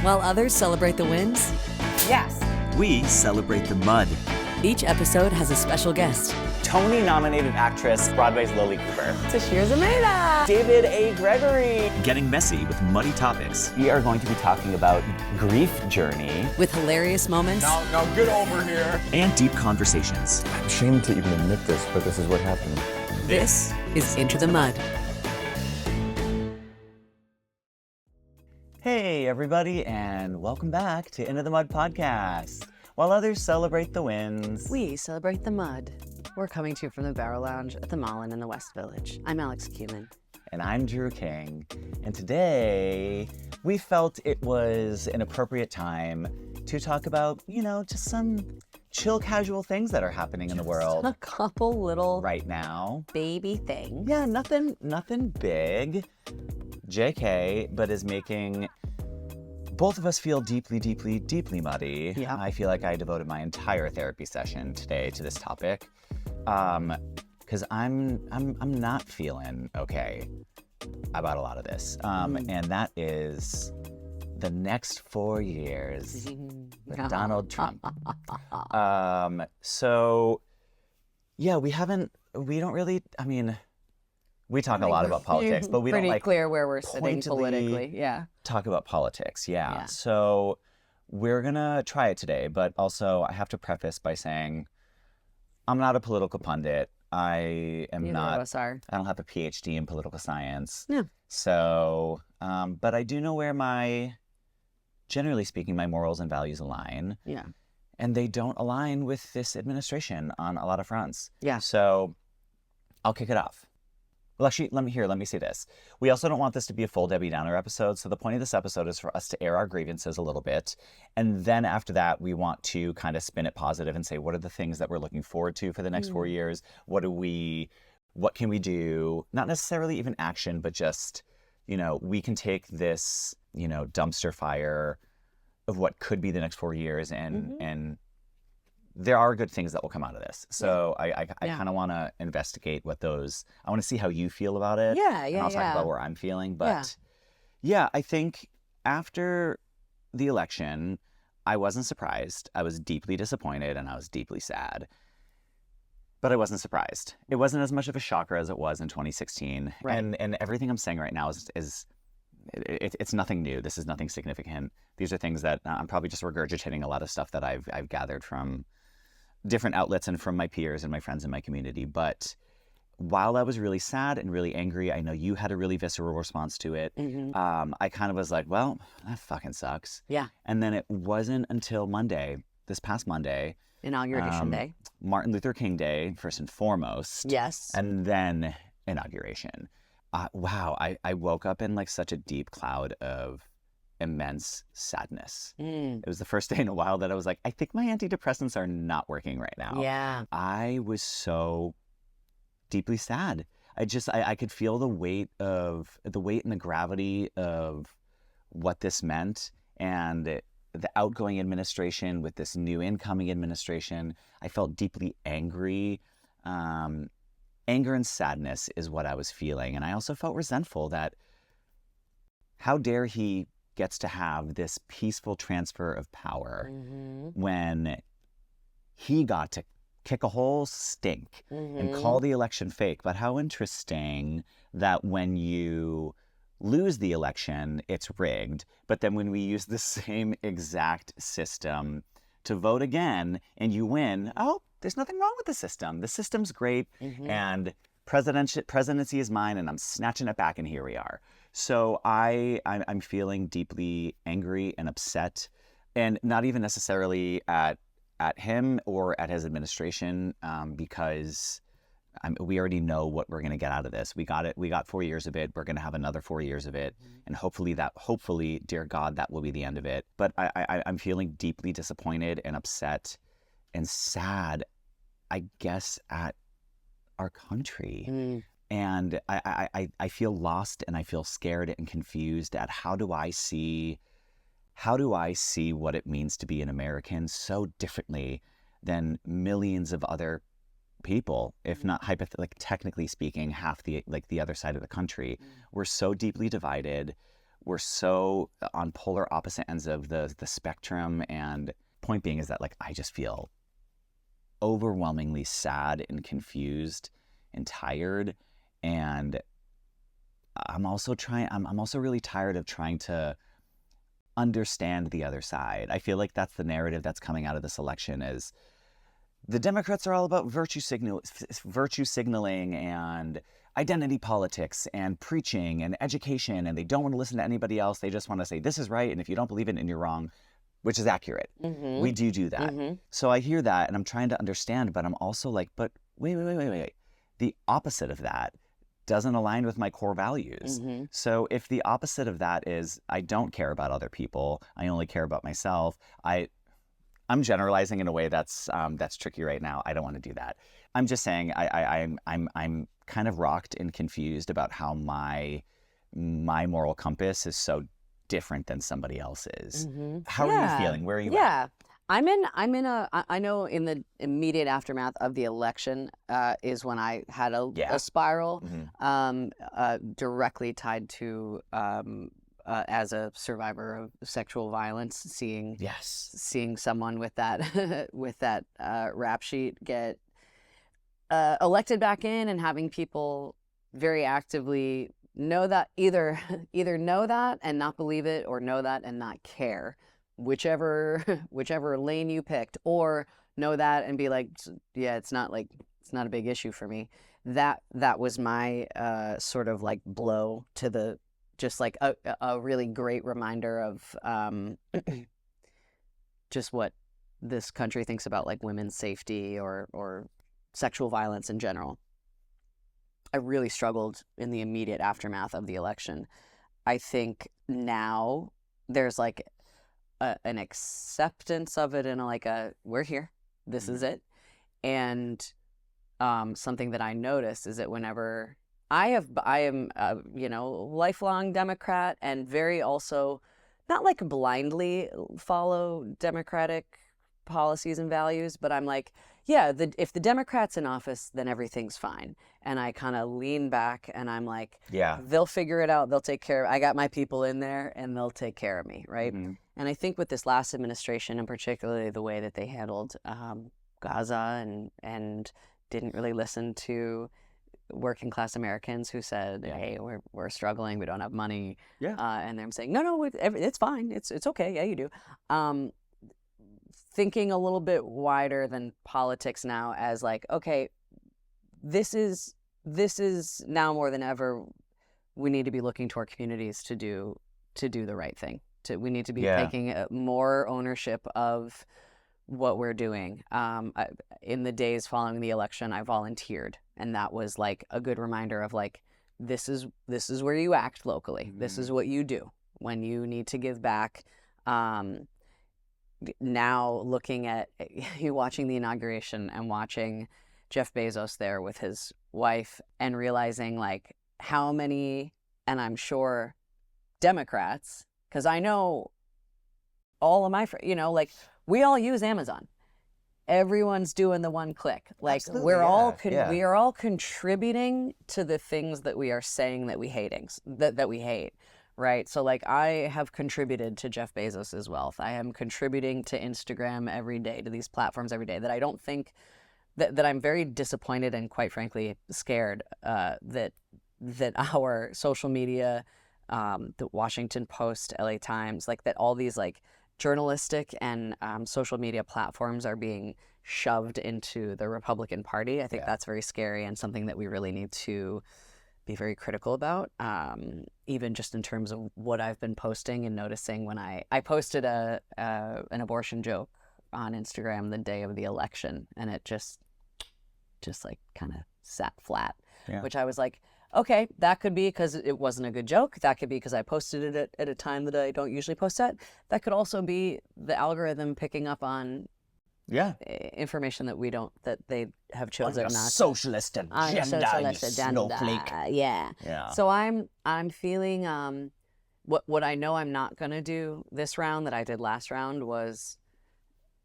While others celebrate the wins, Yes. We celebrate the mud. each episode has a special guest. Tony-nominated actress, Broadway's Lily Cooper. Tashir Zameda. David A. Gregory. Getting messy with muddy topics. We are going to be talking about grief journey. With hilarious moments Now get over here. And deep conversations. I'm ashamed to even admit this, but this is what happened. This is Into the Mud. Hey, everybody, and welcome back to Into the Mud podcast. While others celebrate the wins. We celebrate the mud. We're coming to you from the Barrel Lounge at the Mullen in the West Village. I'm Alex Kuhman. And I'm Drew King. And today, we felt it was an appropriate time to talk about, just some chill, casual things that are happening in the world A couple little right now. baby things. Yeah, nothing big. JK, but is making both of us feel deeply, deeply, deeply muddy. Yeah. I feel like I devoted my entire therapy session today to this topic. Because I'm not feeling okay about a lot of this. And that is the next 4 years with Donald Trump. So yeah, we don't really, we talk a lot about politics, but we don't pretty clear where we're sitting pointedly politically. Yeah. talk about politics. Yeah. Yeah. So we're gonna try it today, but also I have to preface by saying I'm not a political pundit. I am Neither not. of us are. I don't have a PhD in political science. Yeah. So, but I do know where generally speaking, my morals and values align. Yeah. And they don't align with this administration on a lot of fronts. Yeah. So I'll kick it off. Well, actually, let me say this. We also don't want this to be a full Debbie Downer episode. So the point of this episode is for us to air our grievances a little bit. And then after that, we want to kind of spin it positive and say, what are the things that we're looking forward to for the next 4 years? What can we do? Not necessarily even action, but just, we can take this, dumpster fire of what could be the next 4 years and there are good things that will come out of this. So I kind of want to investigate what those, I want to see how you feel about it. Yeah, And I'll talk about where I'm feeling. But yeah, I think after the election, I wasn't surprised. I was deeply disappointed and I was deeply sad. But I wasn't surprised. It wasn't as much of a shocker as it was in 2016. Right. And everything I'm saying right now is it's nothing new. This is nothing significant. These are things that I'm probably just regurgitating a lot of stuff that I've gathered from different outlets and from my peers and my friends in my community. But while I was really sad and really angry, I know you had a really visceral response to it. I kind of was like, well, that fucking sucks. Yeah. And then it wasn't until this past Monday, Inauguration Day. Martin Luther King Day, first and foremost. Yes. And then inauguration. Wow, I woke up in like such a deep cloud of immense sadness. It was the first day in a while that I was like, I think my antidepressants are not working right now. Yeah. I was so deeply sad. I could feel the weight and the gravity of what this meant, and the outgoing administration with this new incoming administration. I felt deeply angry. Anger and sadness is what I was feeling. And I also felt resentful that how dare he gets to have this peaceful transfer of power when he got to kick a whole stink and call the election fake. But how interesting that when you lose the election, it's rigged. But then when we use the same exact system to vote again and you win, oh, there's nothing wrong with the system. The system's great and presidency is mine and I'm snatching it back and here we are. So I'm feeling deeply angry and upset, and not even necessarily at him or at his administration, because we already know what we're going to get out of this. We got it. We got 4 years of it. We're going to have another 4 years of it. And hopefully, dear God, that will be the end of it. But I'm feeling deeply disappointed and upset and sad, I guess, at our country. And I feel lost and I feel scared and confused at how do I see what it means to be an American so differently than millions of other people, if not technically speaking, half the other side of the country. We're so deeply divided. we're so on polar opposite ends of the spectrum. And point being is that like I just feel overwhelmingly sad and confused and tired. And I'm also really tired of trying to understand the other side. I feel like that's the narrative that's coming out of this election is the Democrats are all about virtue signaling and identity politics and preaching and education, and they don't want to listen to anybody else. They just want to say this is right, and if you don't believe it, and you're wrong, which is accurate. We do that. So I hear that, and I'm trying to understand, but I'm also like, but wait. The opposite of that doesn't align with my core values. So if the opposite of that is I don't care about other people, I only care about myself, I'm generalizing in a way that's tricky right now. I don't want to do that. I'm just saying I'm kind of rocked and confused about how my moral compass is so different than somebody else's. How are you feeling? Where are you at? I know in the immediate aftermath of the election is when I had a spiral directly tied to as a survivor of sexual violence, seeing someone with that with that rap sheet get elected back in, and having people very actively know that either know that and not believe it, or know that and not care, whichever lane you picked, or know that and be like, yeah, it's not a big issue for me. That was my sort of like blow to the, just like a really great reminder of just what this country thinks about like women's safety or sexual violence in general. I really struggled in the immediate aftermath of the election. I think now there's like an acceptance of it, and we're here, this is it. And something that I noticed is that whenever I am lifelong Democrat, and very also not like blindly follow Democratic policies and values, but I'm like, yeah, if the Democrat's in office, then everything's fine. And I kind of lean back and I'm like, yeah, they'll figure it out. They'll take care. I got my people in there and they'll take care of me. Right. And I think with this last administration, and particularly the way that they handled Gaza and didn't really listen to working class Americans who said, hey, we're struggling. We don't have money. And they're saying, no, it's fine. It's okay. Yeah, you do. Thinking a little bit wider than politics now, as like, okay, this is now more than ever, we need to be looking to our communities to do the right thing. We need to be taking more ownership of what we're doing. In the days following the election, I volunteered, and that was like a good reminder of like, this is where you act locally. This is what you do when you need to give back. Now looking at you, watching the inauguration and watching Jeff Bezos there with his wife, and realizing like how many, and I'm sure Democrats, because I know all of my friends, like we all use Amazon. Everyone's doing the one click. Like absolutely, we are all contributing to the things that we are saying that we that we hate. Right. So like I have contributed to Jeff Bezos's wealth. I am contributing to Instagram every day, to these platforms every day, that I don't think that I'm very disappointed and quite frankly scared that our social media, the Washington Post, LA Times, like that all these like journalistic and social media platforms are being shoved into the Republican Party. I think that's very scary, and something that we really need to be very critical about, even just in terms of what I've been posting and noticing. When I posted an abortion joke on Instagram the day of the election, and it just like kind of sat flat, which I was like, okay, that could be because it wasn't a good joke. That could be because I posted it at a time that I don't usually post at. That could also be the algorithm picking up on information that they have chosen not. Socialist agenda, snowflake. So I'm feeling what I know I'm not gonna do this round that I did last round was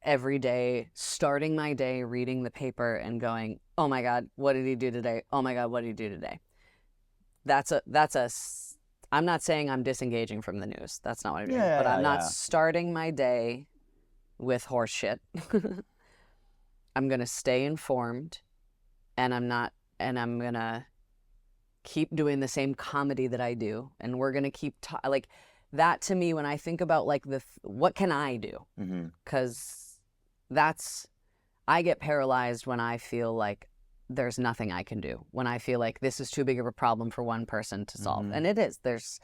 every day starting my day reading the paper and going, oh my God, what did he do today? Oh my God, what did he do today? That's a I'm not saying I'm disengaging from the news. That's not what I'm doing. Yeah, but I'm not yeah. starting my day with horse shit. I'm going to stay informed, and I'm going to keep doing the same comedy that I do, and we're going to keep like that. To me, when I think about like what can I do? Because I get paralyzed when I feel like there's nothing I can do, when I feel like this is too big of a problem for one person to solve. And it is. There's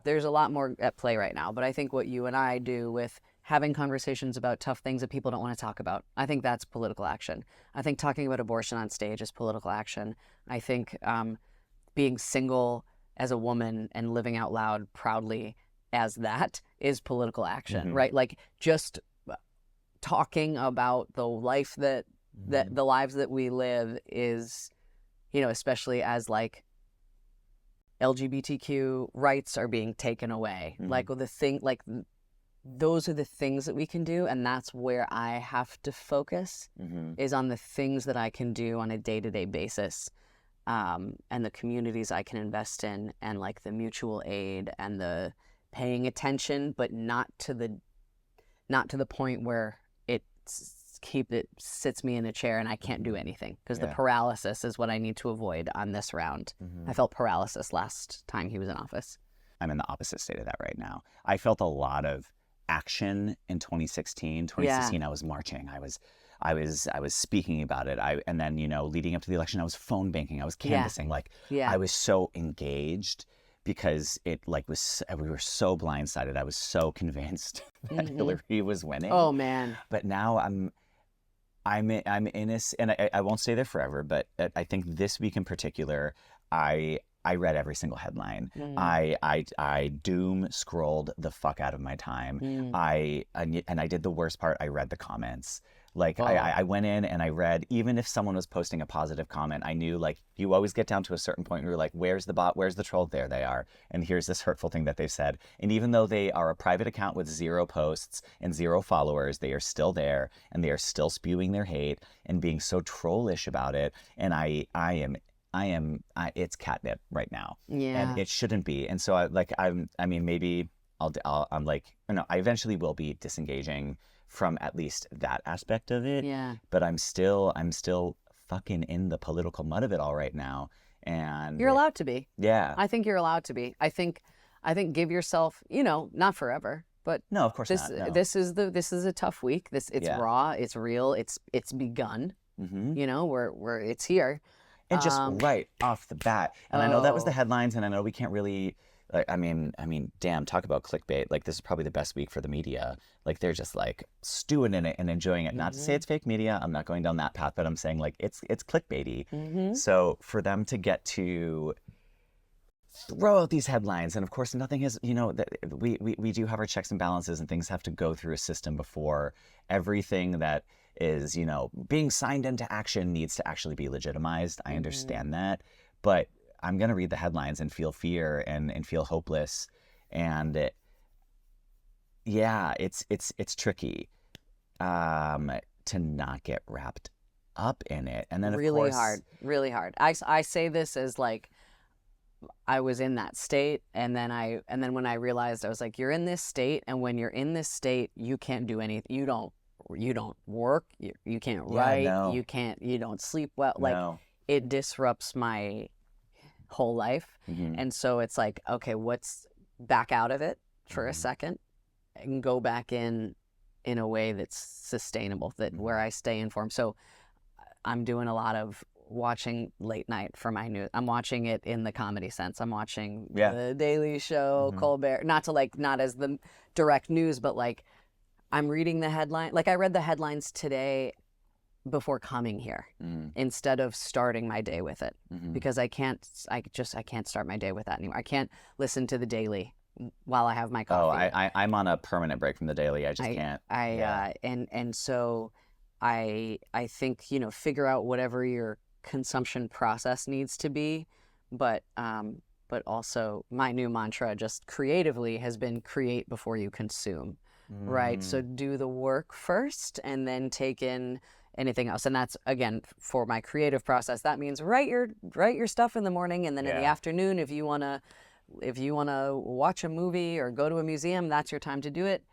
a lot more at play right now. But I think what you and I do with having conversations about tough things that people don't want to talk about, I think that's political action. I think talking about abortion on stage is political action. I think being single as a woman and living out loud proudly as that is political action, right? Like just talking about the life that the lives that we live is, you know, especially as like LGBTQ rights are being taken away. Like those are the things that we can do, and that's where I have to focus is on the things that I can do on a day-to-day basis, and the communities I can invest in, and like the mutual aid and the paying attention, but not to the point where it sits me in a chair and I can't do anything, because the paralysis is what I need to avoid on this round. I felt paralysis last time he was in office. I'm in the opposite state of that right now. I felt a lot of action in 2016. 2016, I was marching. I was speaking about it. And then, you know, leading up to the election, I was phone banking. I was canvassing. I was so engaged because it like we were so blindsided. I was so convinced that Hillary was winning. Oh man! But now I'm in a, and I won't stay there forever. But I think this week in particular, I read every single headline. I doom scrolled the fuck out of my time. And I did the worst part. I read the comments. Like I went in and I read, even if someone was posting a positive comment, I knew like you always get down to a certain point where you're like, where's the bot? Where's the troll? There they are. And here's this hurtful thing that they've said. And even though they are a private account with 0 posts and 0 followers, they are still there and they are still spewing their hate and being so trollish about it. And I am it's catnip right now. Yeah. And it shouldn't be. And so maybe I'm like, you know, I eventually will be disengaging from at least that aspect of it. Yeah. But I'm still fucking in the political mud of it all right now. And you're allowed to be. Yeah. I think you're allowed to be. I think give yourself, you know, not forever, but no, of course not. No. This is a tough week. It's raw, it's real, it's begun. You know, we're it's here. And just right off the bat. And I know that was the headlines, and I know we can't really I mean, damn, talk about clickbait. Like, this is probably the best week for the media. Like, they're just like stewing in it and enjoying it. Not to say it's fake media. I'm not going down that path, but I'm saying like it's clickbaity. So for them to get to throw out these headlines, and of course nothing has, you know, we do have our checks and balances, and things have to go through a system before everything that is, you know, being signed into action needs to actually be legitimized. I understand that, but I'm going to read the headlines and feel fear and feel hopeless. And it's tricky to not get wrapped up in it. And then of course, really hard. I say this as like, I was in that state, and then when I realized, I was like, you're in this state, and when you're in this state, you can't do anything. You don't work. You can't write. No. You don't sleep well. Like, it disrupts my whole life. And so it's like, okay, what's back out of it for a second and go back in a way that's sustainable, that where I stay informed. So I'm doing a lot of watching late night for my news. I'm watching it in the comedy sense. I'm watching the Daily Show, Colbert, not as the direct news, but like I'm reading the headline. Like, I read the headlines today before coming here instead of starting my day with it, because I can't start my day with that anymore. I can't listen to the Daily while I have my coffee. I'm on a permanent break from the Daily. I just can't. And so I think, you know, figure out whatever your consumption process needs to be, but also my new mantra just creatively has been create before you consume, right? So do the work first and then take in anything else. And that's, again, for my creative process, that means write your stuff in the morning, and then in the afternoon, if you want to if you want to watch a movie or go to a museum, that's your time to do it.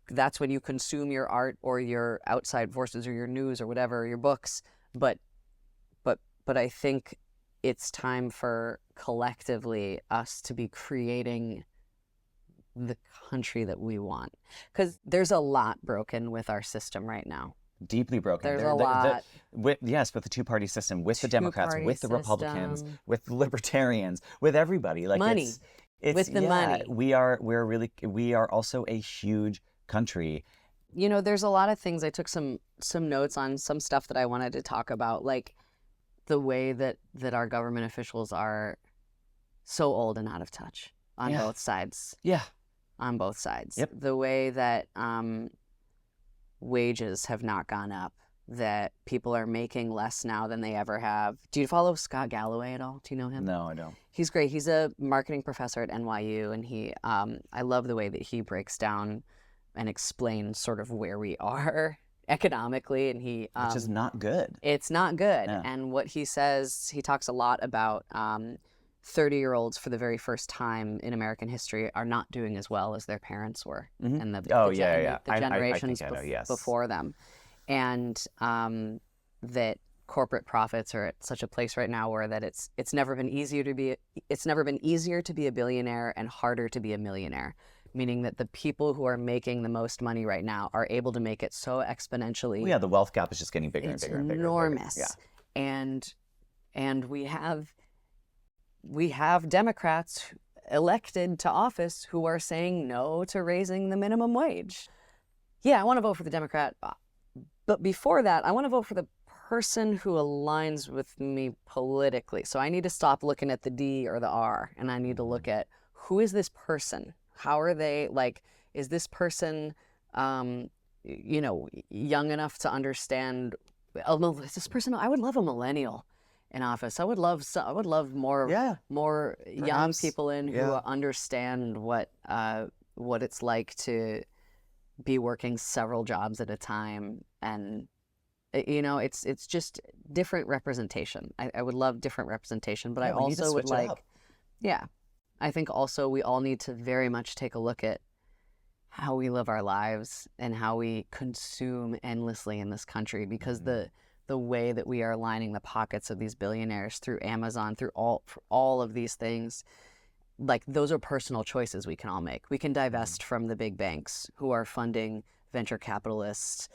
That's when you consume your art or your outside forces or your news or whatever, or your books. But I think it's time for collectively us to be creating the country that we want. Because there's a lot broken with our system right now. Deeply broken. There's a lot. With the two-party system, with the Democrats, with the Republicans, with the Libertarians, with everybody. Like money. It's with the money. We are also a huge country. You know, there's a lot of things. I took some notes on some stuff that I wanted to talk about, like the way that our government officials are so old and out of touch on both sides. Yeah. On both sides. Yep. The way that wages have not gone up, that people are making less now than they ever have. Do you follow Scott Galloway at all? Do you know him? No, I don't. He's great. He's a marketing professor at NYU, and he I love the way that he breaks down and explains sort of where we are economically, and he which is not good. It's not good. Yeah. And what he says, he talks a lot about 30-year-olds for the very first time in American history are not doing as well as their parents were, and the generations before them, and that corporate profits are at such a place right now where that it's never been easier to be a billionaire and harder to be a millionaire. Meaning that the people who are making the most money right now are able to make it so exponentially. Well, yeah, the wealth gap is just getting bigger and bigger and bigger. Enormous. Yeah. And we have Democrats elected to office who are saying no to raising the minimum wage. Yeah, I want to vote for the Democrat, but before that, I want to vote for the person who aligns with me politically. So I need to stop looking at the D or the R, and I need to look at who is this person. How are they, like, is this person, young enough to understand, is this person, I would love a millennial in office. I would love more young people who understand what it's like to be working several jobs at a time. And, it's just different representation. I would love different representation, but I also would like, I think also we all need to very much take a look at how we live our lives and how we consume endlessly in this country, because the way that we are lining the pockets of these billionaires through Amazon, through all of these things, like those are personal choices we can all make. We can divest from the big banks who are funding venture capitalists,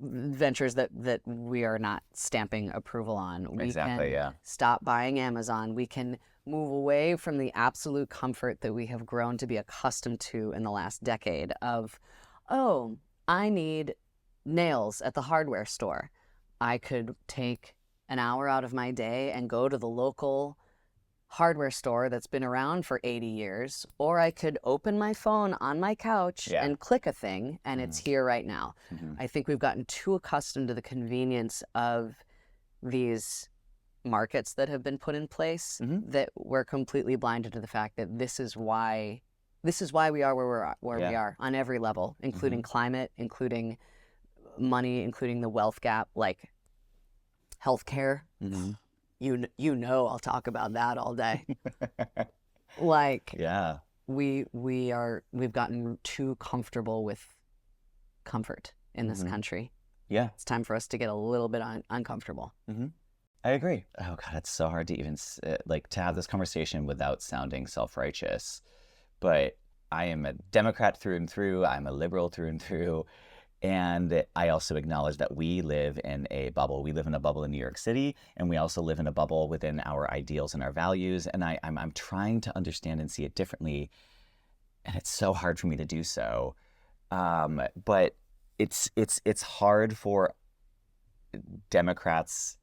ventures that we are not stamping approval on. We can stop buying Amazon. We can move away from the absolute comfort that we have grown to be accustomed to in the last decade of, oh, I need nails at the hardware store. I could take an hour out of my day and go to the local hardware store that's been around for 80 years, or I could open my phone on my couch and click a thing and it's here right now. I think we've gotten too accustomed to the convenience of these markets that have been put in place that we're completely blinded to the fact that this is why we are where we are on every level, including climate, including money, including the wealth gap, like healthcare. I'll talk about that all day. We've gotten too comfortable with comfort in this country. Yeah, it's time for us to get a little bit uncomfortable. I agree. Oh God, it's so hard to even to have this conversation without sounding self-righteous. But I am a Democrat through and through. I'm a liberal through and through. And I also acknowledge that we live in a bubble. We live in a bubble in New York City, and we also live in a bubble within our ideals and our values. And I'm trying to understand and see it differently, and it's so hard for me to do so. But it's hard for Democrats.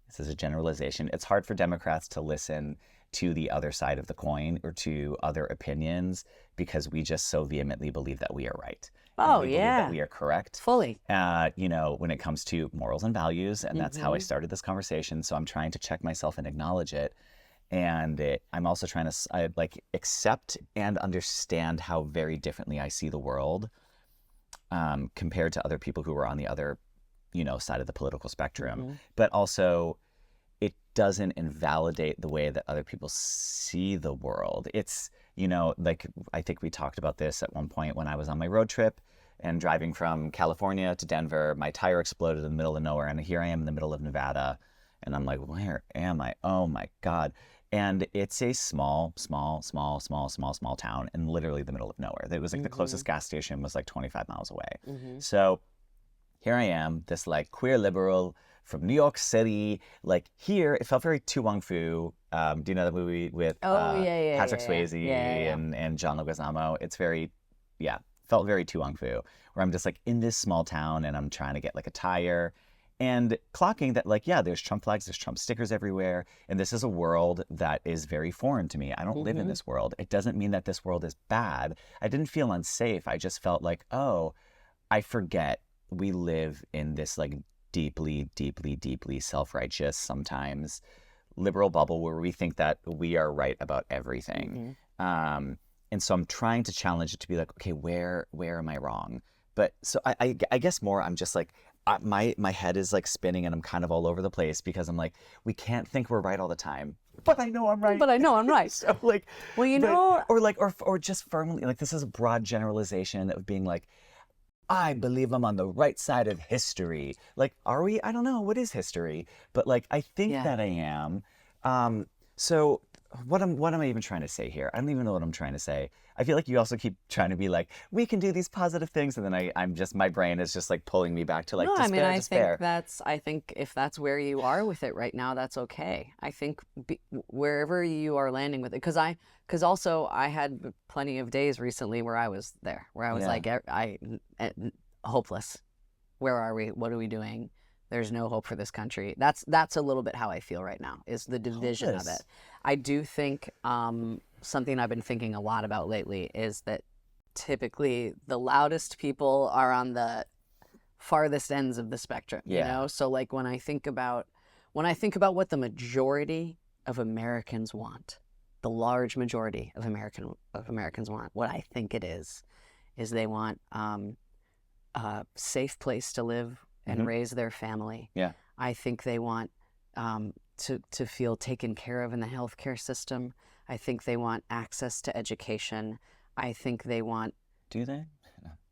This is a generalization. It's hard for Democrats to listen to the other side of the coin or to other opinions because we just so vehemently believe that we are right. Oh, believe that we are correct. Fully. When it comes to morals and values, and that's how I started this conversation. So I'm trying to check myself and acknowledge it. And I'm also trying to accept and understand how very differently I see the world compared to other people who are on the other, side of the political spectrum. But also, it doesn't invalidate the way that other people see the world. It's, you know, like I think we talked about this at one point when I was on my road trip and driving from California to Denver. My tire exploded in the middle of nowhere, and here I am in the middle of Nevada, and I'm like, where am I? Oh my God. And it's a small town in literally the middle of nowhere. It was like the closest gas station was like 25 miles away. So here I am, this like queer liberal from New York City. Like here, it felt very Tu Wong Fu. Do you know the movie with Patrick Swayze and John Leguizamo? It's very, felt very Tu Wong Fu, where I'm just like in this small town and I'm trying to get like a tire. And clocking that, like, there's Trump flags, there's Trump stickers everywhere. And this is a world that is very foreign to me. I don't live in this world. It doesn't mean that this world is bad. I didn't feel unsafe. I just felt like, oh, I forget we live in this, like, deeply self-righteous, sometimes liberal bubble where we think that we are right about everything. And so I'm trying to challenge it to be like, okay, where am I wrong? But so I guess more I'm just like, my head is like spinning and I'm kind of all over the place because I'm like, we can't think we're right all the time. But I know I'm right. So like, well, you know, or just firmly, like this is a broad generalization of being like, I believe I'm on the right side of history. Like, are we? I don't know. What is history? But like, I think that I am. So what am I even trying to say here? I don't even know what I'm trying to say. I feel like you also keep trying to be like, we can do these positive things, and then I'm just, my brain is just like pulling me back to like despair. I think if that's where you are with it right now, that's okay. I think wherever you are landing with it, because also I had plenty of days recently where I was there, where I was like, hopeless. Where are we? What are we doing? There's no hope for this country. That's a little bit how I feel right now, is the division of it. I do think something I've been thinking a lot about lately is that typically the loudest people are on the farthest ends of the spectrum. You know, so like when I think about what the majority of Americans want, the large majority of Americans want, what I think it is they want a safe place to live and raise their family. I think they want to feel taken care of in the healthcare system. I think they want access to education. I think they want. Do they?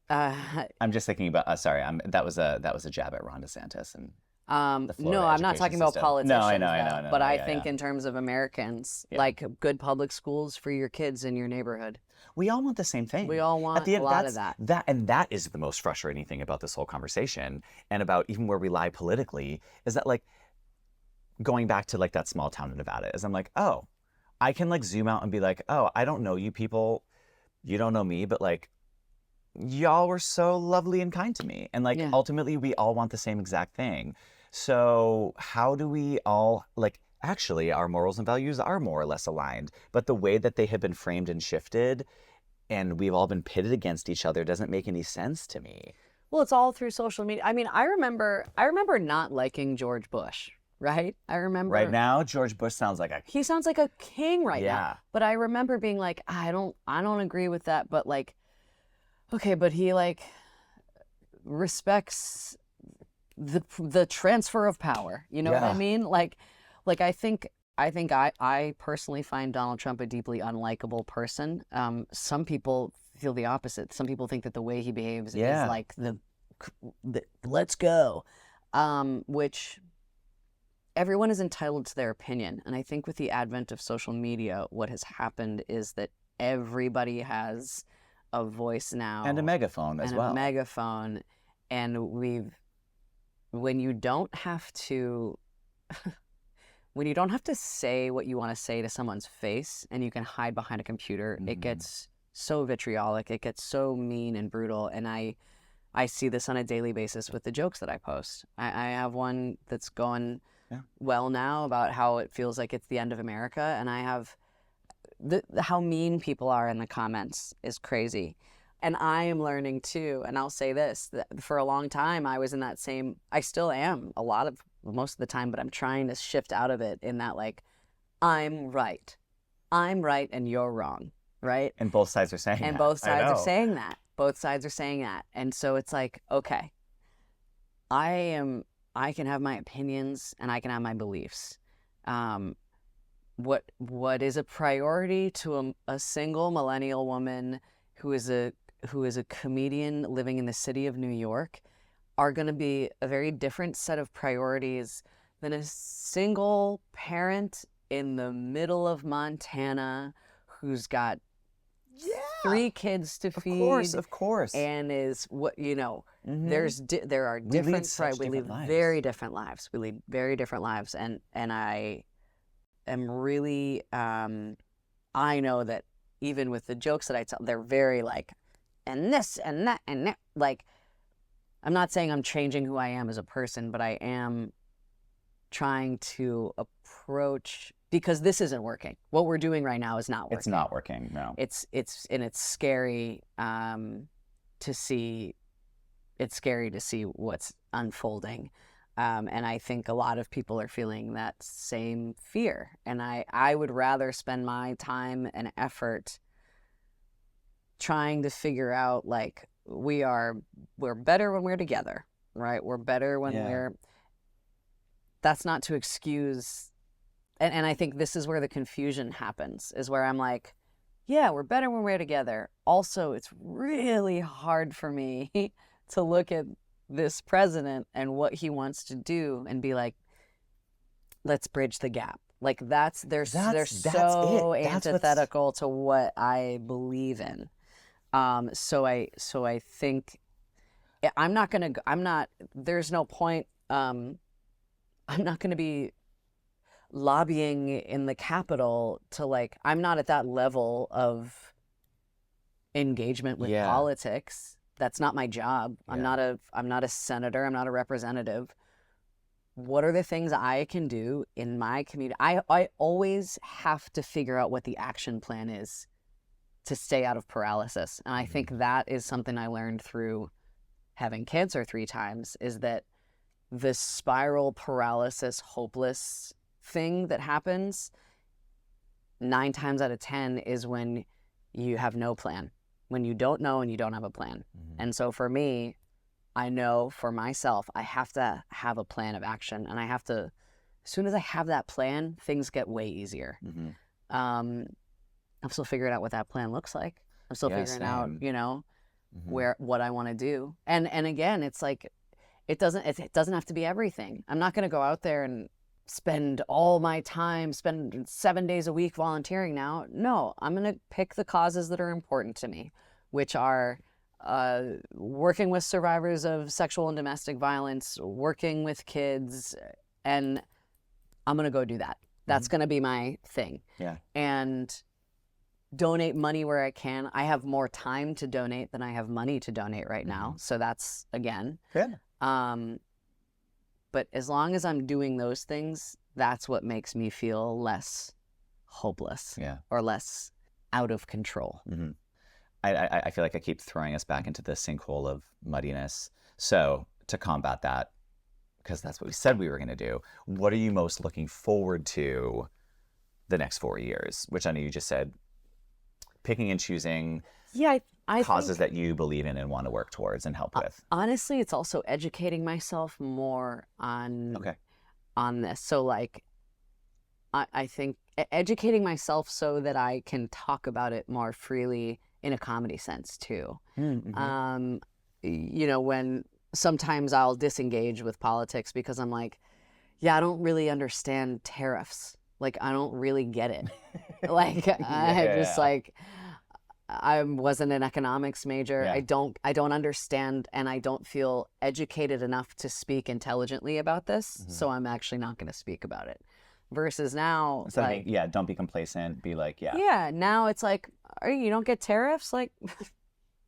I'm just thinking about. Sorry, that was a jab at Ron DeSantis and. No, I'm not talking about politicians. No, I know. But I think in terms of Americans, like good public schools for your kids in your neighborhood. We all want the same thing. We all want a lot of that. That is the most frustrating thing about this whole conversation, and about even where we lie politically, is that like going back to like that small town in Nevada, is I'm like, oh, I can like zoom out and be like, oh, I don't know you people, you don't know me, but like y'all were so lovely and kind to me, and like ultimately we all want the same exact thing. So how do we all, like, actually our morals and values are more or less aligned, but the way that they have been framed and shifted and we've all been pitted against each other doesn't make any sense to me. Well, it's all through social media. I mean, I remember not liking George Bush, right? I remember. Right now, George Bush sounds like he sounds like a king right now. But I remember being like, I don't agree with that, but like, okay, but he like respects the transfer of power. You know what I mean? Like I think I personally find Donald Trump a deeply unlikable person. Some people feel the opposite. Some people think that the way he behaves is like the let's go, which everyone is entitled to their opinion. And I think with the advent of social media, what has happened is that everybody has a voice now. And a megaphone as well. And when you don't have to say what you want to say to someone's face and you can hide behind a computer, it gets so vitriolic, it gets so mean and brutal. And I see this on a daily basis with the jokes that I post. I have one that's going well now about how it feels like it's the end of America, and I have how mean people are in the comments is crazy. And I am learning too, and I'll say this, that for a long time I was in that same, I still am most of the time, but I'm trying to shift out of it in that like, I'm right and you're wrong, right? And both sides are saying that. And both sides are saying that. Both sides are saying that. And so it's like, okay, I can have my opinions and I can have my beliefs. what is a priority to a single millennial woman who is a comedian living in the city of New York are going to be a very different set of priorities than a single parent in the middle of Montana who's got 3 kids to feed. Of course. And is what, you know, Mm-hmm. there are different, we lead lives. very different lives. We lead very different lives. And I am really, I know that even with the jokes that I tell, they're very like, and this and that and that. Like, I'm not saying I'm changing who I am as a person, but I am trying to approach, because this isn't working. What we're doing right now is not working. It's not working, no. It's scary to see. It's scary to see what's unfolding. And I think a lot of people are feeling that same fear. And I would rather spend my time and effort trying to figure out, like, we're better when we're together, right? We're better when that's not to excuse. And I think this is where the confusion happens, is where I'm like, yeah, we're better when we're together. Also, it's really hard for me to look at this president and what he wants to do and be like, let's bridge the gap. Like, they're so antithetical to what I believe in. So I think there's no point. I'm not going to be lobbying in the Capitol to, like, I'm not at that level of engagement with politics. That's not my job. Yeah. I'm not a senator. I'm not a representative. What are the things I can do in my community? I always have to figure out what the action plan is to stay out of paralysis. And I think that is something I learned through having cancer 3 times, is that the spiral paralysis, hopeless thing that happens 9 times out of 10 is when you have no plan, when you don't know and you don't have a plan. And so for me, I know for myself, I have to have a plan of action, and I have to, as soon as I have that plan, things get way easier. I'm still figuring out what that plan looks like. I'm still figuring out, you know, what I want to do. And again, it's like, it doesn't have to be everything. I'm not going to go out there and spend all my time, spend 7 days a week volunteering now. No, I'm going to pick the causes that are important to me, which are working with survivors of sexual and domestic violence, working with kids, and I'm going to go do that. That's going to be my thing. Yeah. And donate money where I can. I have more time to donate than I have money to donate right now. So that's, again, good. But as long as I'm doing those things, that's what makes me feel less hopeless or less out of control. I feel like I keep throwing us back into the sinkhole of muddiness. So to combat that, because that's what we said we were going to do, what are you most looking forward to the next 4 years? Which I know you just said picking and choosing I causes that you believe in and want to work towards and help with. Honestly, it's also educating myself more on this. So, like, I think educating myself so that I can talk about it more freely in a comedy sense too. You know, when sometimes I'll disengage with politics because I'm like, I don't really understand tariffs. Like, I don't really get it. Like, like, I wasn't an economics major. I don't understand, and I don't feel educated enough to speak intelligently about this. So I'm actually not going to speak about it. Versus now, so like, don't be complacent. Be like, now it's like, you don't get tariffs? Like,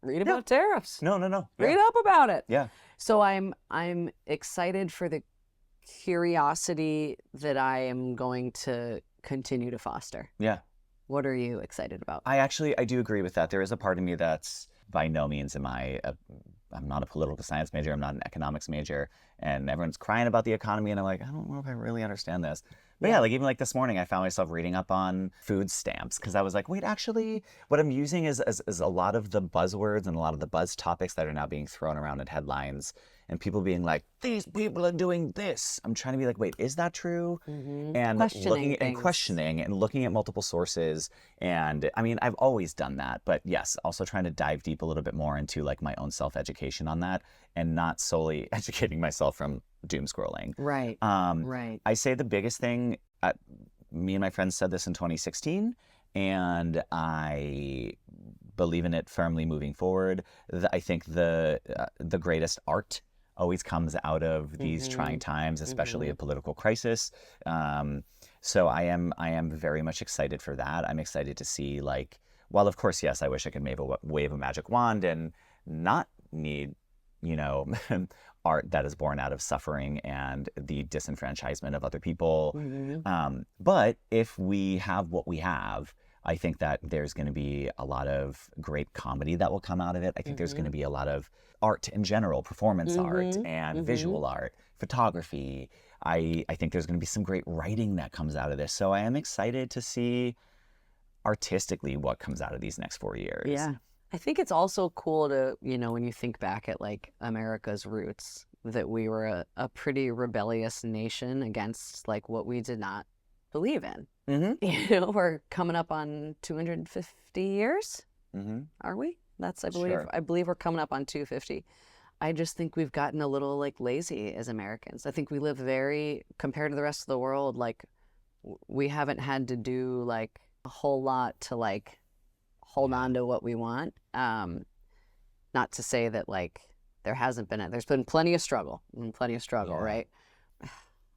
read about tariffs. No. Read up about it. Yeah. So I'm excited for the curiosity that I am going to continue to foster. Yeah. What are you excited about? I do agree with that. There is a part of me that's by no means I'm not a political science major. I'm not an economics major. And everyone's crying about the economy. And I'm like, I don't know if I really understand this. But like even like this morning, I found myself reading up on food stamps because I was like, wait, actually, what I'm using is a lot of the buzzwords and a lot of the buzz topics that are now being thrown around in headlines and people being like, these people are doing this. I'm trying to be like, wait, is that true? And questioning and looking at multiple sources. And I mean, I've always done that, but yes, also trying to dive deep a little bit more into like my own self-education on that and not solely educating myself from doom scrolling. Right. Right. I say the biggest thing, me and my friends said this in 2016, and I believe in it firmly moving forward. I think the greatest art always comes out of these trying times, especially a political crisis. So I am very much excited for that. I'm excited to see, like, while of course, yes, I wish I could wave a magic wand and not need, you know, art that is born out of suffering and the disenfranchisement of other people. But if we have what we have, I think that there's going to be a lot of great comedy that will come out of it. I think there's going to be a lot of art in general, performance art and visual art, photography. I think there's going to be some great writing that comes out of this. So I am excited to see artistically what comes out of these next 4 years. Yeah. I think it's also cool to, you know, when you think back at like America's roots, that we were a pretty rebellious nation against like what we did not believe in. You know, we're coming up on 250 years. Are we? That's, I believe, Sure. I believe we're coming up on 250. I just think we've gotten a little like lazy as Americans. I think we live very, compared to the rest of the world, like we haven't had to do like a whole lot to like hold on to what we want. Not to say that like there's been plenty of struggle, right?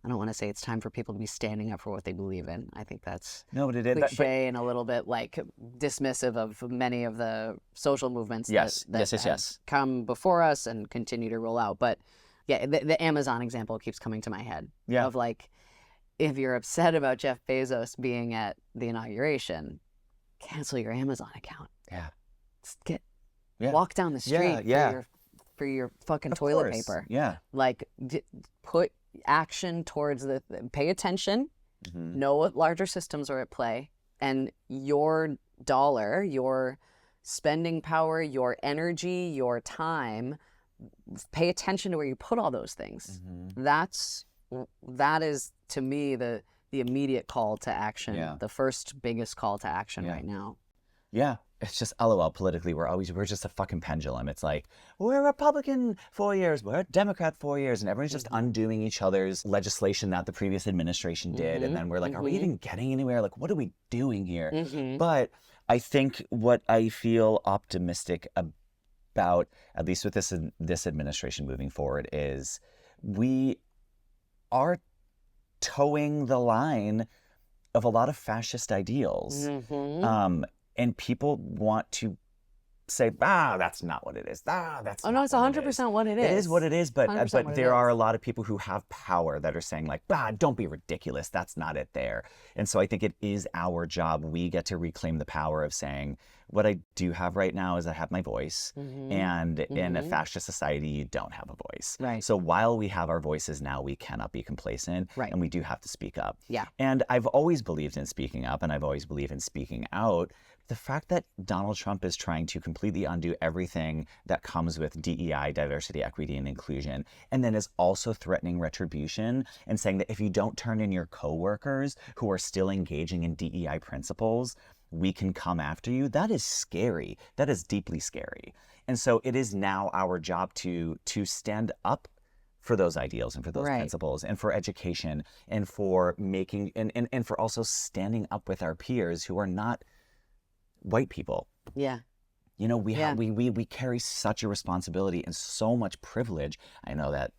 I don't want to say it's time for people to be standing up for what they believe in. I think that's cliche and a little bit like dismissive of many of the social movements that have come before us and continue to roll out. But yeah, the Amazon example keeps coming to my head of like, if you're upset about Jeff Bezos being at the inauguration, cancel your Amazon account. Walk down the street for your fucking toilet paper. Like put action towards pay attention, know what larger systems are at play, and your dollar, your spending power, your energy, your time, pay attention to where you put all those things. That is to me the immediate call to action, the first biggest call to action right now. It's just LOL politically. We're just a fucking pendulum. It's like, we're Republican 4 years, we're Democrat 4 years, and everyone's just undoing each other's legislation that the previous administration did. And then we're like, are we even getting anywhere? Like, what are we doing here? But I think what I feel optimistic about, at least with this administration moving forward, is we are towing the line of a lot of fascist ideals. And people want to say, that's not what it is. That's no, it's 100% what it is. It is what it is, but what there are a lot of people who have power that are saying like, don't be ridiculous. That's not it there. And so I think it is our job. We get to reclaim the power of saying, what I do have right now is I have my voice. And in a fascist society, you don't have a voice. Right. So while we have our voices now, we cannot be complacent. Right. And we do have to speak up. Yeah. And I've always believed in speaking up, and I've always believed in speaking out. The fact that Donald Trump is trying to completely undo everything that comes with DEI, diversity, equity, and inclusion, and then is also threatening retribution and saying that if you don't turn in your coworkers who are still engaging in DEI principles, we can come after you. That is scary. That is deeply scary. And so it is now our job to stand up for those ideals and for those principles and for education and for making and for also standing up with our peers who are not white people. Yeah. You know, we carry such a responsibility and so much privilege. I know that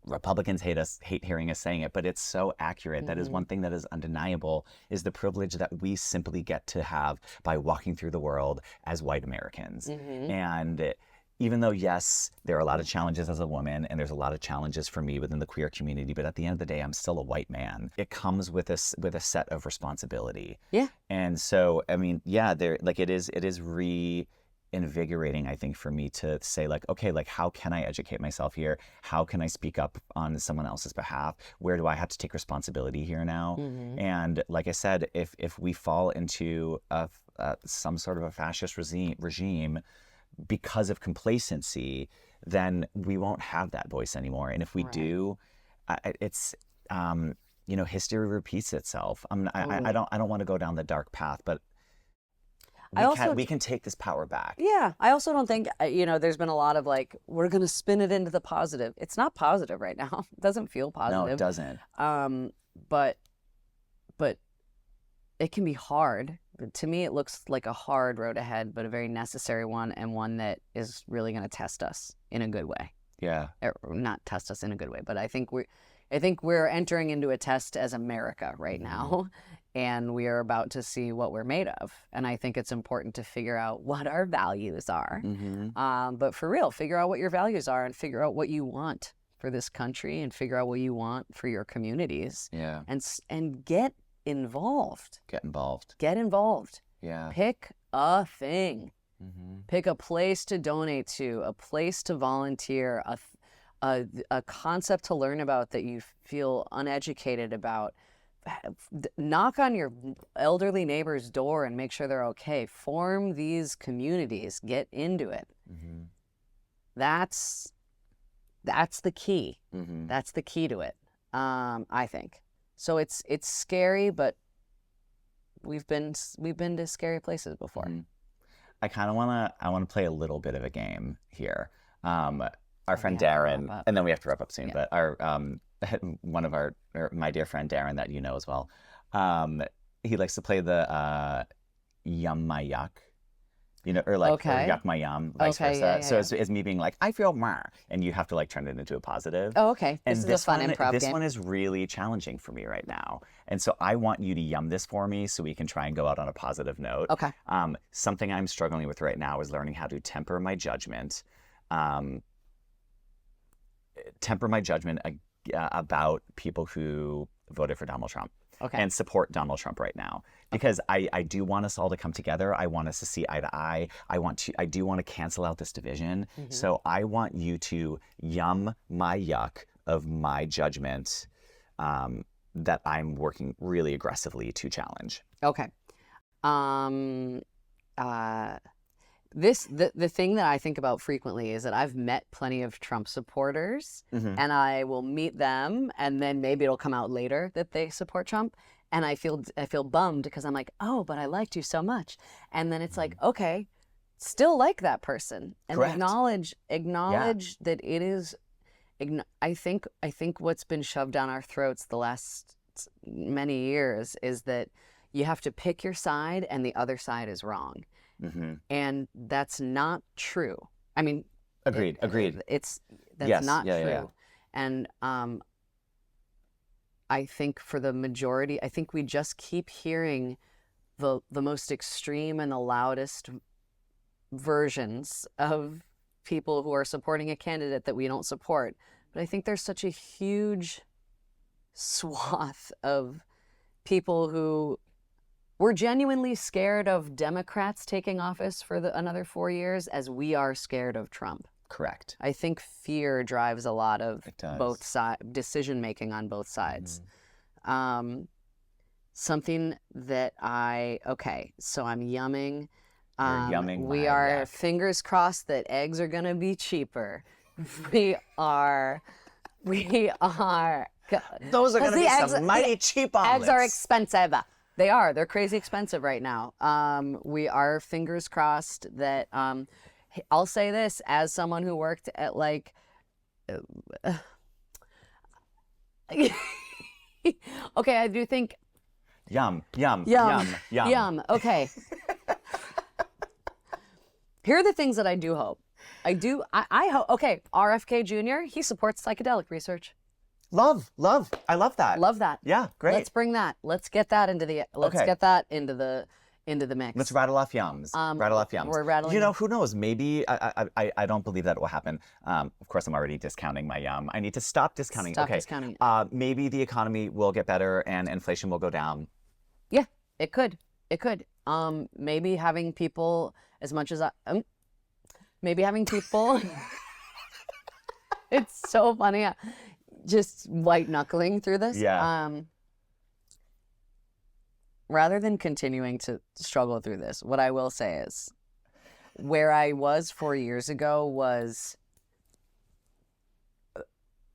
Republicans hate hearing us saying it, but it's so accurate. That is one thing that is undeniable, is the privilege that we simply get to have by walking through the world as white Americans. And even though, yes, there are a lot of challenges as a woman, and there's a lot of challenges for me within the queer community, but at the end of the day, I'm still a white man. It comes with a set of responsibility. Yeah. And so, I mean, it is reinvigorating, I think, for me to say like, okay, like how can I educate myself here? How can I speak up on someone else's behalf? Where do I have to take responsibility here now? And like I said, if we fall into some sort of a fascist regime, because of complacency, then we won't have that voice anymore. And if we do, it's history repeats itself. I don't want to go down the dark path, but we can take this power back. Yeah, I also don't think there's been a lot of like, we're gonna spin it into the positive. It's not positive right now. It doesn't feel positive. No, it doesn't. But it can be hard. To me, it looks like a hard road ahead, but a very necessary one, and one that is really going to test us in a good way. Yeah. Or not test us in a good way, but I think we're entering into a test as America right now, and we are about to see what we're made of. And I think it's important to figure out what our values are. But for real, figure out what your values are and figure out what you want for this country and figure out what you want for your communities. Yeah. And get involved. Get involved. Get involved. Yeah. Pick a thing. Pick a place to donate to, a place to volunteer, a concept to learn about that you feel uneducated about. Knock on your elderly neighbor's door and make sure they're okay. Form these communities. Get into it. That's the key. That's the key to it, I think. So it's scary, but we've been to scary places before. I kind of want to play a little bit of a game here. Our friend Darren, and then we have to wrap up soon. Yeah. But our my dear friend Darren, that you know as well, he likes to play the yum my yuck. Or like or yuck my yum, vice versa. Yeah, so it's me being like, I feel mar, and you have to like turn it into a positive. Oh, okay. And this is a fun improv game. This one is really challenging for me right now. And so I want you to yum this for me so we can try and go out on a positive note. Okay. Something I'm struggling with right now is learning how to temper my judgment. About people who voted for Donald Trump. Okay. And support Donald Trump right now, because I do want us all to come together. I want us to see eye to eye. I do want to cancel out this division. So I want you to yum my yuck of my judgment that I'm working really aggressively to challenge. Okay. The thing that I think about frequently is that I've met plenty of Trump supporters, and I will meet them, and then maybe it'll come out later that they support Trump, and I feel bummed because I'm like, oh, but I liked you so much, and then it's like, okay, still like that person, and Correct. acknowledge that it is. I think what's been shoved down our throats the last many years is that you have to pick your side, and the other side is wrong. And that's not true. I mean, agreed. That's yes. not true. Yeah. And I think for the majority, I think we just keep hearing the most extreme and the loudest versions of people who are supporting a candidate that we don't support. But I think there's such a huge swath of people who we're genuinely scared of Democrats taking office for another 4 years as we are scared of Trump. Correct. I think fear drives a lot of both sides, decision making on both sides. Something that so I'm yumming. You're yumming. We are fingers crossed that eggs are going to be cheaper. We are. Those are going to be some mighty cheap omelets. Eggs are expensive. They are. They're crazy expensive right now. We are fingers crossed that, I'll say this as someone who worked at like, okay, I do think. Yum. Okay. Here are the things that I do hope. I hope, okay, RFK Jr., he supports psychedelic research. Love. I love that. Love that. Yeah, great. Let's bring that. Let's get that into the mix. Let's rattle off yums. We're rattling. Who knows? Maybe I don't believe that will happen. Of course, I'm already discounting my yum. I need to stop discounting. Discounting. Maybe the economy will get better and inflation will go down. Yeah, it could. Maybe having people as much as maybe having people. It's so funny. Just white knuckling through this. Yeah. Rather than continuing to struggle through this, what I will say is, Where I was 4 years ago was,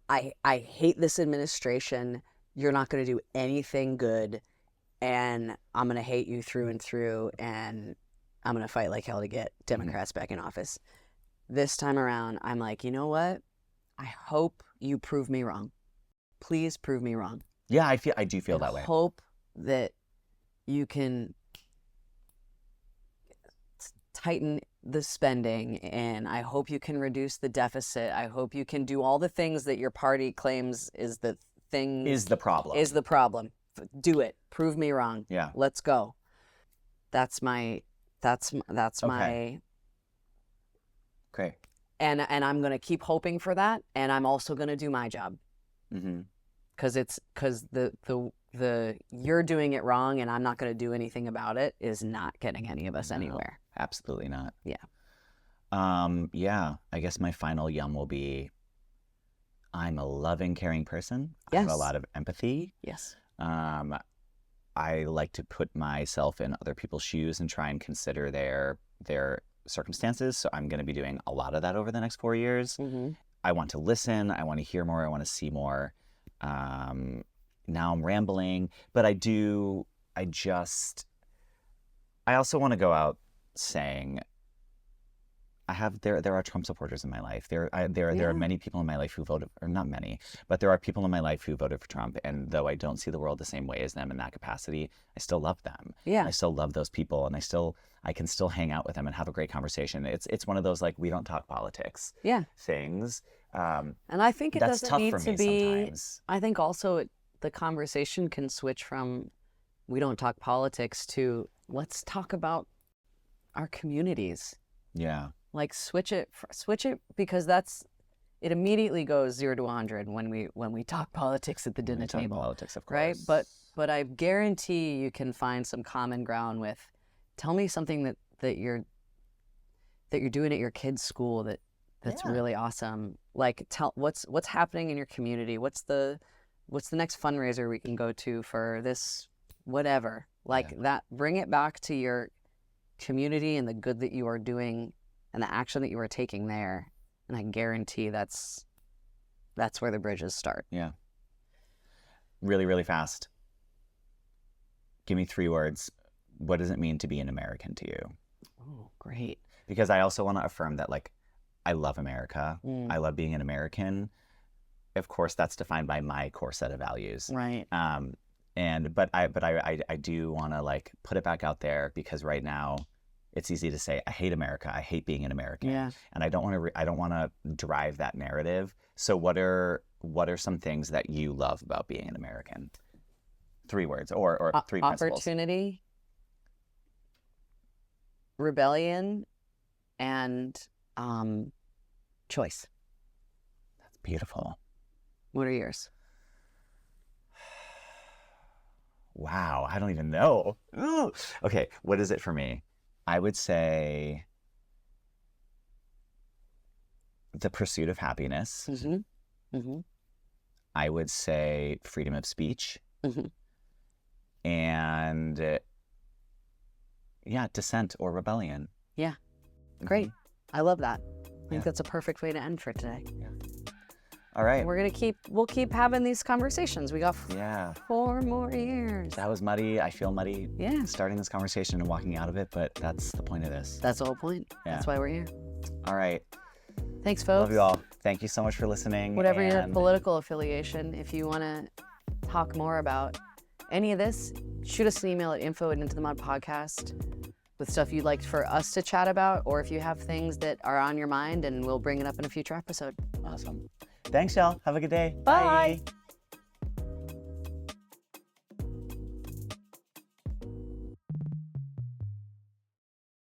I hate this administration. You're not going to do anything good, and I'm going to hate you through and through, and I'm going to fight like hell to get Democrats back in office. This time around, I'm like, you know what? I hope you prove me wrong. Please prove me wrong. Yeah, I do feel that way. I hope that you can tighten the spending, and I hope you can reduce the deficit. I hope you can do all the things that your party claims is the thing. Is the problem. Is the problem. Do it. Prove me wrong. Yeah. Let's go. That's my Great. And I'm going to keep hoping for that, and I'm also going to do my job. Mm-hmm. Because the you're doing it wrong and I'm not going to do anything about it is not getting any of us anywhere. Absolutely not. Yeah. Yeah, I guess my final yum will be, I'm a loving, caring person. Yes. I have a lot of empathy. Yes. I like to put myself in other people's shoes and try and consider their circumstances. So I'm going to be doing a lot of that over the next 4 years. Mm-hmm. I want to listen. I want to hear more. I want to see more. Now I'm rambling, but I also want to go out saying, there are Trump supporters in my life. There are many people in my life who voted, or not many, but there are people in my life who voted for Trump. And though I don't see the world the same way as them in that capacity, I still love them. Yeah. I still love those people, and I can still hang out with them and have a great conversation. It's one of those, like, we don't talk politics things. And I think it that's doesn't tough need for to me be. sometimes. I think also the conversation can switch from we don't talk politics to let's talk about our communities. Yeah. Like switch it because it immediately goes 0 to 100 when we talk politics at the dinner table. Politics, of course. Right? But I guarantee you can find some common ground with, tell me something that you're doing at your kid's school that's really awesome. Like, tell what's happening in your community. What's the next fundraiser we can go to for this, whatever. Like that. Bring it back to your community and the good that you are doing and the action that you are taking there. And I guarantee that's where the bridges start. Yeah. Really, really fast. Give me 3 words. What does it mean to be an American to you? Oh, great. Because I also want to affirm that, like, I love America. I love being an American. Of course, that's defined by my core set of values. Right. But I do want to, like, put it back out there, because right now it's easy to say I hate America. I hate being an American. Yeah. And I don't want to drive that narrative. So what are some things that you love about being an American? 3 words or 3 principles. Opportunity, rebellion, and choice. That's beautiful. What are yours? Wow, I don't even know. Ooh. Okay, what is it for me? I would say the pursuit of happiness. Mm-hmm. Mm-hmm. I would say freedom of speech. Mm-hmm. And dissent or rebellion. Yeah, great. I love that. I think that's a perfect way to end for today. Yeah. All right. And we'll keep having these conversations. We got 4 more years. That was muddy. I feel muddy starting this conversation and walking out of it, but that's the point of this. That's the whole point. Yeah. That's why we're here. All right. Thanks, folks. Love you all. Thank you so much for listening. Whatever your political affiliation, if you want to talk more about any of this, shoot us an email at info@intothemud.podcast with stuff you'd like for us to chat about, or if you have things that are on your mind, and we'll bring it up in a future episode. Awesome. Thanks, y'all. Have a good day. Bye.